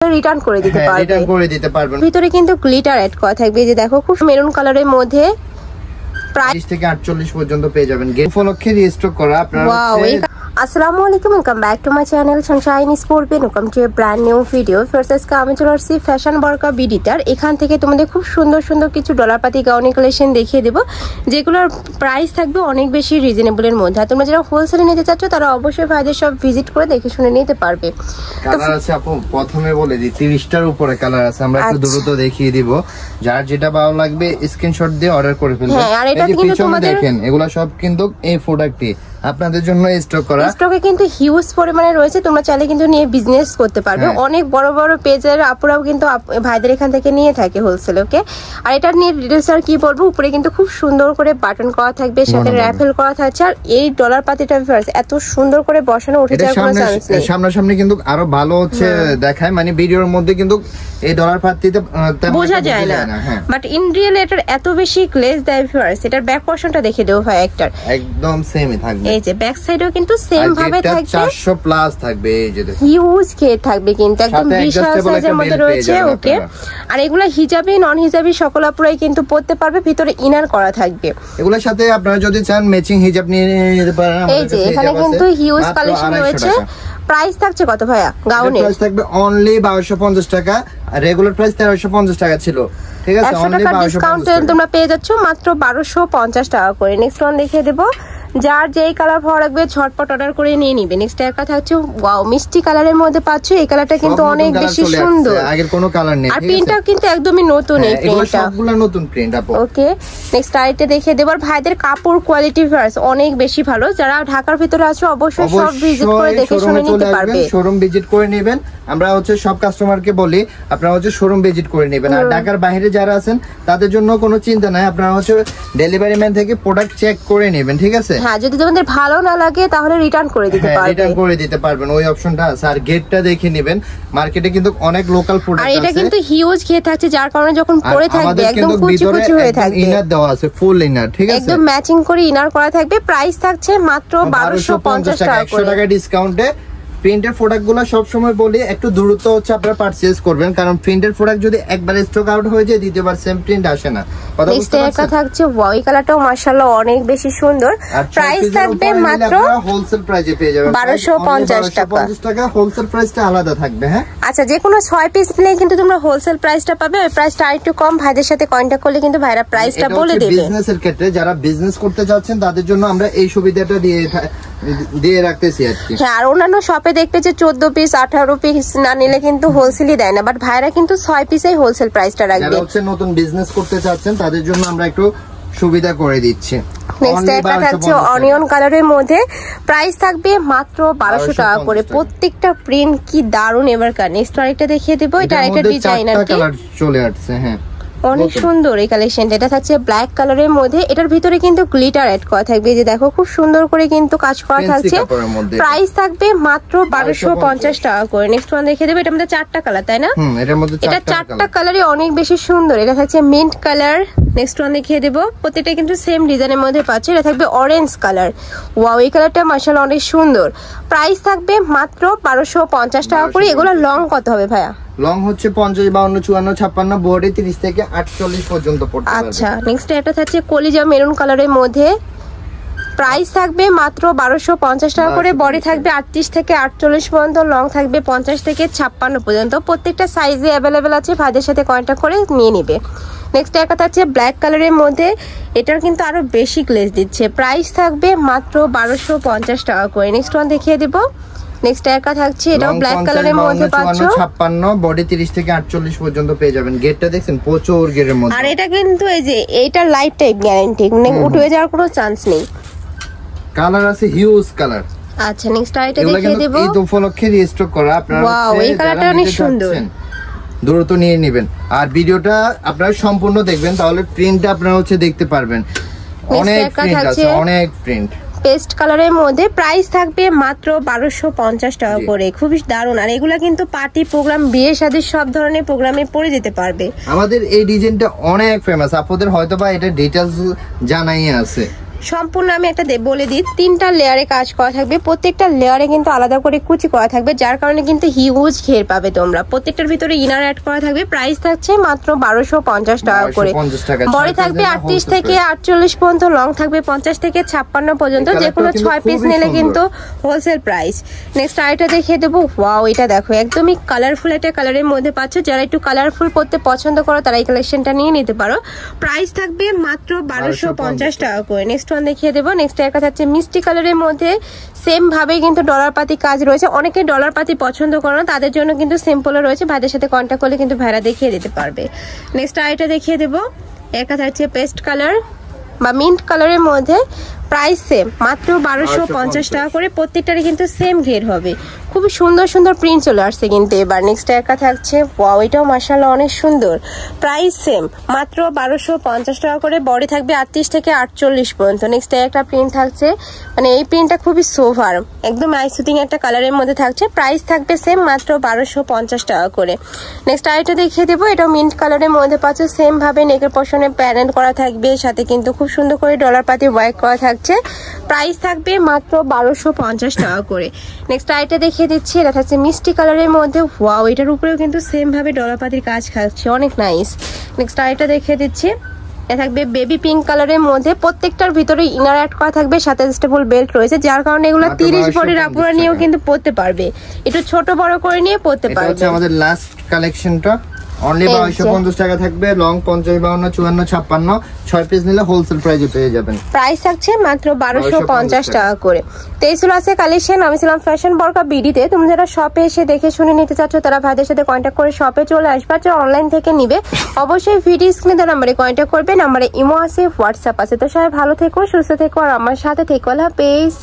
Return করে দিতে পারবেন। ভিতরে কিন্তু গ্লিটার অ্যাড করা থাকবে, যে দেখো খুব মেরুন কালারের মধ্যে প্রাইস থেকে 48 পর্যন্ত পেয়ে যাবেন। গেট উপলক্ষে রিস্টক করা আপনারা। আসসালামু আলাইকুম, welcome back to my channel sunshine স্পোর্টবেন। Welcome to a brand new video. First আজকে আমি চলে আসছি ফ্যাশন বরকা বিডিটার। এখান থেকে তোমাদের খুব সুন্দর সুন্দর কিছু ডলার পাতি গাউনি কালেকশন দেখিয়ে দেবো, যেগুলোর প্রাইস থাকবে অনেক বেশি রিজনেবলের মধ্যে। আর তোমরা যারা হোলসেলে নিতে চাচ্ছ তারা অবশ্যই ভাইদের সব ভিজিট করে দেখে শুনে নিতে পারবে। কালার আছে আপু, প্রথমে বলে দিই 30টার উপরে কালার আছে, আমরা একটু দ্রুত দেখিয়ে দিব। যার যেটা ভালো লাগবে স্ক্রিনশট দিয়ে অর্ডার করে ফেলবেন। হ্যাঁ, আর এটা কিন্তু তোমাদের দেখেন এগুলা সব কিন্তু এই প্রোডাক্টই আপনাদের জন্য স্টক করা। স্টকে কিন্তু হিউজ পরিমাণে রয়েছে, তোমরা চাইলে কিন্তু নিয়ে বিজনেস করতে পারবে। অনেক বড় বড় পেজের আপুরাও কিন্তু ভাইদের এখান থেকে নিয়ে থাকে হোলসেল। ওকে, আর এটা নিয়ে ডিটেইলস আর কি বলবো, উপরে কিন্তু খুব সুন্দর করে বাটন করা থাকবে, সাথে র‍্যাফেল করা থাকছে। আর এই ডলার পাতিটা এত সুন্দর করে বসানো, উঠে যাওয়ার কোনো চান্স নেই। সামনাসামনি কিন্তু আরো ভালো হচ্ছে দেখায়, মানে ভিডিওর মধ্যে কিন্তু এই ডলার পাতিতে বোঝা যায় না, বাট ইন রিয়েল এটার এত বেশি গ্লেজ দেয় ভিউয়ার্স। এটার ব্যাক পোরশনটা দেখে দেও ভাই, একটার একদম সেমই থাকবে। এই যে ব্যাক সাইডেও কিন্তু সেম ভাবে থাকবে, 400 প্লাস থাকবে। এই যে দেখুন হিউজ ঘের থাকবে, কিন্তু একদম বিশাল সাইজের মধ্যে রয়েছে। ওকে, আর এগুলা হিজাবি নন হিজাবি সকল আপুরাই কিন্তু পড়তে পারবে। ভিতরে ইনার করা থাকবে। এগুলোর সাথে আপনারা যদি চান ম্যাচিং হিজাব নিয়ে নিতে পারেন। এই যে এখানে কিন্তু হিউজ কালেকশন রয়েছে। প্রাইস থাকছে কত ভাইয়া গাউনের? প্রাইস থাকবে অনলি 1250 টাকা, আর রেগুলার প্রাইস 1350 টাকা ছিল। ঠিক আছে, অনলি 1250 ডিসকাউন্টে তোমরা পেয়ে যাচ্ছ মাত্র 1250 টাকা করে। নেক্সট ওয়ান দেখিয়ে দেব, যার যেই কালার ভালো লাগবে ঝটপট অর্ডার করে নিয়ে নিবে। নেক্সট একটা থাকছে ওয়াও, মিষ্টি কালারের মধ্যে পাচ্ছ। এই কালারটা কিন্তু অনেক বেশি সুন্দর, আগের কোনো কালার নেই। আর প্রিন্টটা কিন্তু একদমই নতুন, এই প্রিন্টটা সবগুলো নতুন প্রিন্ট আপু। ওকে, নেক্সট আইটে দেখিয়ে দেব। ভাইদের কাপড় কোয়ালিটি অনেক বেশি ভালো। যারা ঢাকার ভিতরে আছো অবশ্যই সব ভিজিট করে দেখে শুনে নিতে পারবে। শোরুম ভিজিট করে নেবেন। আমরা হচ্ছে সব কাস্টমারকে বলি আপনারা হচ্ছে শোরুম ভিজিট করে নেবেন। আর ঢাকার বাইরে যারা আছেন তাদের জন্য কোনো চিন্তা নাই, আপনারা হচ্ছে ডেলিভারি ম্যান থেকে প্রোডাক্ট চেক করে নেবেন। ঠিক আছে, হ্যাঁ, যদি তোমাদের ভালো না লাগে তাহলে রিটার্ন করে দিতে পারবেন, ওই অপশনটা আছে। আর গেটটা দেখে নেবেন, মার্কেটে কিন্তু অনেক লোকাল প্রোডাক্ট আছে। আর এটা কিন্তু হিউজ ঘের থাকছে, যার কারণে যখন পরে থাকবে একদম কুচি কুচি হয়ে থাকবে। ইনার দেওয়া আছে, ফুল ইনার। ঠিক আছে, একদম ম্যাচিং করে ইনার করা থাকবে। প্রাইস থাকছে মাত্র 1250 টাকা করে, 100 টাকা ডিসকাউন্টে। প্রিন্টের প্রোডাক্টগুলো সব সময় বলি একটু দ্রুত হচ্ছে আপনারা পারচেজ করবেন, কারণ প্রিন্টের প্রোডাক্ট যদি একবার স্টক আউট হয়ে যায় দ্বিতীয়বার সেম প্রিন্ট আসে না। কথা বুঝতে পারছেন? থাকছে ওই কালারটাও মাশাআল্লাহ অনেক বেশি সুন্দর। প্রাইস থাকবে মাত্র হোলসেল প্রাইসে পেয়ে যাবেন 1250 টাকা। হোলসেল প্রাইসটা আলাদা থাকবে। হ্যাঁ, আচ্ছা, যে কোনো 6 পিস নিলে কিন্তু তোমরা হোলসেল প্রাইসটা পাবে। ওই প্রাইসটা আরেকটু কম, ভাইদের সাথে কন্টাক্ট করলে কিন্তু ভাইরা প্রাইসটা বলে দেবে। বিজনেসের ক্ষেত্রে যারা বিজনেস করতে যাচ্ছেন তাদের জন্য আমরা এই সুবিধাটা দিয়ে রাখতেছি আর কি। হ্যাঁ, আর অন্যান্য শপে দেখবে যে 14 পিস 18 পিস না নিলে কিন্তু হোলসেলই দেয় না, বাট ভাইরা কিন্তু 6 পিসেই হোলসেল প্রাইসটা রাখবে। যারা হচ্ছে নতুন বিজনেস করতে চাচ্ছেন তাদের জন্য আমরা একটু সুবিধা করে দিচ্ছি। নেক্সট একটা থাকছে অনিয়ন কালারের মধ্যে, প্রাইস থাকবে মাত্র 1200 টাকা করে। প্রত্যেকটা প্রিন্ট কি দারুন এবারকার। নেক্সট আরেকটা দেখিয়ে দেব, এটা একটা ডিজাইন আর কি চলে আসছে। হ্যাঁ, অনেক সুন্দর এই কালেকশনটা। এটা থাকছে ব্ল্যাক কালারের মধ্যে, এটার ভিতরে কিন্তু গ্লিটার অ্যাড করা থাকবে, যে দেখো খুব সুন্দর করে কিন্তু কাজ করা থাকছে। প্রাইস থাকবে মাত্র 1250 টাকা করে। নেক্সট ওয়ান দেখে দেবো, এটার মধ্যে 4টা কালার, তাই না? এটা 4টা কালারই অনেক বেশি সুন্দর। এটা থাকছে মিন্ট কালার। নেক্সট ওয়ান দেখিয়ে দেবো, প্রত্যেকটা কিন্তু সেম ডিজাইনের মধ্যে পাচ্ছে। এটা থাকবে অরেঞ্জ কালার। ওয়াও, এই কালারটা মাশাআল্লাহ অনেক সুন্দর। প্রাইস থাকবে মাত্র 1250 টাকা করে। এগুলো লং কত হবে ভাইয়া? লং হচ্ছে 50, 52, 54, 56, বডি 30 থেকে 48 পর্যন্ত পড়তে পারবে। আচ্ছা, নেক্সট একটা থাকছে কলিজা মেরুন কালারের মধ্যে, প্রাইস থাকবে মাত্র 1250 টাকা করে। বডি থাকবে 38 থেকে 48 পর্যন্ত, লং থাকবে 50 থেকে 56 পর্যন্ত। প্রত্যেকটা সাইজে অ্যাভেলেবেল আছে, ভাইদের সাথে কন্টাক্ট করে নিয়ে নিবে। নেক্সট একটা থাকছে ব্ল্যাক কালারের মধ্যে, এটার কিন্তু আরো বেশি গ্লেজ দিচ্ছে। প্রাইস থাকবে মাত্র 1250 টাকা করে। নেক্সট ওয়ান দেখিয়ে দিব। নেক্সট একটা থাকছে, এটাও ব্ল্যাক কালারের মধ্যে পাচ্ছ। 56, বডি 30 থেকে 48 পর্যন্ত পেয়ে যাবেন। গেটটা দেখছেন প্রচুর গেরের মধ্যে। আর এটা কিন্তু এই যে এটা লাইফ টাইম গ্যারান্টি, মানে উঠে যাওয়ার কোনো চান্স নেই। কালার আছে হিউজ কালার। আচ্ছা, নেক্সট আইটা দেখিয়ে দেব। এই উপলক্ষে রিস্টক করা আপনারা। ওয়াও, এই কালারটা অনেক সুন্দর, দ্রুত নিয়ে নেবেন। আর ভিডিওটা আপনারা সম্পূর্ণ দেখবেন, তাহলে প্রিন্টটা আপনারা হচ্ছে দেখতে পারবেন। অনেক প্রিন্ট আছে, অনেক প্রিন্ট। পেস্ট কালারের মধ্যে, প্রাইস থাকবে মাত্র 1250 টাকা করে। খুবই দারুণ। আর এগুলা কিন্তু পার্টি প্রোগ্রাম, বিয়ে শাদী সব ধরনের প্রোগ্রামে পরে যেতে পারবে। আমাদের এই ডিজাইনটা অনেক ফেমাস, আপনাদের হয়তোবা এটা ডিটেইলস জানাই আছে। সম্পূর্ণ আমি একটা বলে দিই, 3টা লেয়ারে কাজ করা থাকবে, প্রত্যেকটা লেয়ারে কিন্তু আলাদা করে কুচি করা থাকবে, যার কারণে কিন্তু হিউজ ঘের পাবে তোমরা। প্রত্যেকটার ভিতরে ইনার অ্যাড করা থাকবে। প্রাইস থাকছে মাত্র 1250 টাকা করে। বডি থাকবে 38 থেকে 48 পর্যন্ত, লং থাকবে 50 থেকে 56 পর্যন্ত, যে কোনো 6 পিস নিলে কিন্তু হোলসেল প্রাইস। নেক্সট আইটা দেখিয়ে দেবো। ওয়াও, এটা দেখো একদমই কালারফুল একটা কালারের মধ্যে পাচ্ছ। যারা একটু কালারফুল পড়তে পছন্দ করো তারা এই কালেকশনটা নিয়ে নিতে পারো। প্রাইস থাকবে মাত্র 1250 টাকা করে। নেক্সট ওয়ান দেখিয়ে দেবো। নেক্সট একটা থাকছে মিষ্টি কালারের মধ্যে, সেম ভাবে কিন্তু ডলার পাতি কাজ রয়েছে। অনেকে ডলার পাতি পছন্দ করে না, তাদের জন্য কিন্তু সিম্পলও রয়েছে। ভাইদের সাথে কন্ট্যাক্ট করলে কিন্তু ভাইরা দেখিয়ে দিতে পারবে। নেক্সট আইটা দেখিয়ে দেবো। একটা থাকছে পেস্ট কালার বা মিন্ট কালারের মধ্যে, প্রাইস সেম মাত্র 1250 টাকা করে। প্রত্যেকটারই কিন্তু সেম ঘের হবে। খুবই সুন্দর সুন্দর প্রিন্ট চলে আসছে কিন্তু এবার। নেক্সট একটা থাকছে, ওয়াও, এটাও মাশাআল্লাহ অনেক সুন্দর। প্রাইস সেম মাত্র 1250 টাকা করে। বডি থাকবে 38 থেকে 48 পর্যন্ত। নেক্সট একটা প্রিন্ট থাকছে, মানে এই প্রিন্টটা খুবই সোভার, একদম আই সুতিং একটা কালারের মধ্যে থাকছে। প্রাইস থাকবে সেম মাত্র 1250 টাকা করে। নেক্সট আইটা দেখিয়ে দেবো। এটাও মিন্ট কালারের মধ্যে পাচ্ছে। সেম ভাবে নেকের পোর্শনে প্যানেল করা থাকবে, সাথে কিন্তু খুব সুন্দর করে ডলার পাতি ওয়ার্ক করা থাকছে। প্রাইস থাকবে মাত্র 1250 টাকা করে। নেক্সট আইটা দেখিয়ে দিচ্ছি। এটা থাকছে মিষ্টি কালারের মধ্যে। ওয়াও, এটার উপরেও কিন্তু সেম ভাবে ডলার পাতির কাজ খাচ্ছে, অনেক নাইস। নেক্সট আইটা দেখিয়ে দিচ্ছি। এটা থাকবে বেবি পিঙ্ক কালারের মধ্যে। প্রত্যেকটার ভিতরে ইনার অ্যাড করা থাকবে, সাথে স্টেবল বেল্ট রয়েছে, যার কারণে এগুলো 30 বডির আপুরা নিয়েও কিন্তু পরতে পারবে। একটু ছোট বড় করে নিয়ে পরতে পারবে। এটা হচ্ছে আমাদের লাস্ট কালেকশনটা। অনলি 2250 টাকা থাকবে। লং 50, 52, 54, 56, 6 পিস নিলে হোলসেল প্রাইসে পেয়ে যাবেন। প্রাইস থাকছে মাত্র 1250 টাকা করে। তেইশগুলো আছে কালেকশন। আমি ছিলাম ফ্যাশন বরকা বিডিতে। তুমি যারা শপে এসে দেখে শুনে নিতে চাচ্ছ তারা ভাইদের সাথে কন্ট্যাক্ট করে শপে চলে আসবে। যারা অনলাইন থেকে নিবে অবশ্যই ভিডিও স্ক্রিনে দেওয়া নাম্বারে কন্ট্যাক্ট করবে। নাম্বারে ইমো আছে, হোয়াটসঅ্যাপ আছে। তো সবাই ভালো থেকো, সুস্থ থেকো, আর আমার সাথে থেকো। আল্লাহ হাফেজ।